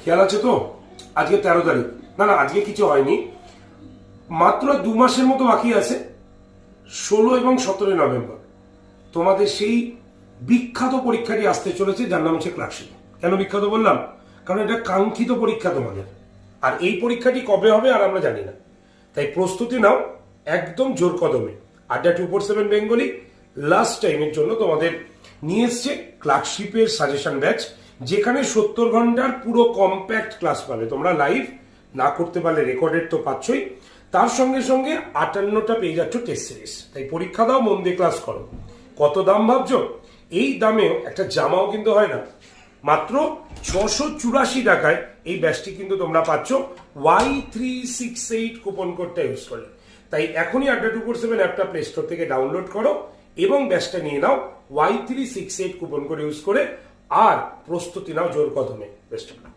খেয়াল আছে তো? আজকে 13 তারিখ। না না, আজকে কিছু হয়নি, মাত্র 2 মাসের মতো বাকি আছে। 16 এবং 17 নভেম্বর তোমাদের সেই বিখ্যাত পরীক্ষাটি আসতে চলেছে, যার নাম হচ্ছে ক্লার্কশিপ। কেন বিখ্যাত বললাম? কারণ এটা কাঙ্ক্ষিত পরীক্ষা তোমাদের, আর এই পরীক্ষাটি কবে হবে আর আমরা জানি না। তাই প্রস্তুতি নাও একদম জোর কদমে। আড্ডা 247 বেঙ্গলি লাস্ট টাইমের জন্য তোমাদের নিয়ে এসছে ক্লার্কশিপের সাজেশন ব্যাচ, যেখানে 70 ঘন্টার পুরো কম্প্যাক্ট ক্লাস পাবে তোমরা। লাইভ না করতে পারলে রেকর্ডেড তো পাচ্ছই, তার সঙ্গে সঙ্গে 58টা পেয়ে যাচ্ছ টেস্ট সিরিজ। তাই পরীক্ষা দাও, মন দিয়ে ক্লাস করো। কত দাম ভাবছো? এই দামেও একটা জামাও কিন্তু হয় না। মাত্র 684 টাকায় এই ব্যাচটি কিন্তু তোমরা পাচ্ছ Y368 কুপন কোডটা ইউজ করলে। তাই এখনই আড্ডা 247 অ্যাপটা প্লে স্টোর থেকে ডাউনলোড করো এবং ব্যাচটা নিয়ে নাও Y368 কুপন কোড ইউজ করে, আর প্রস্তুতি নাও জোর কদমে। Best of luck.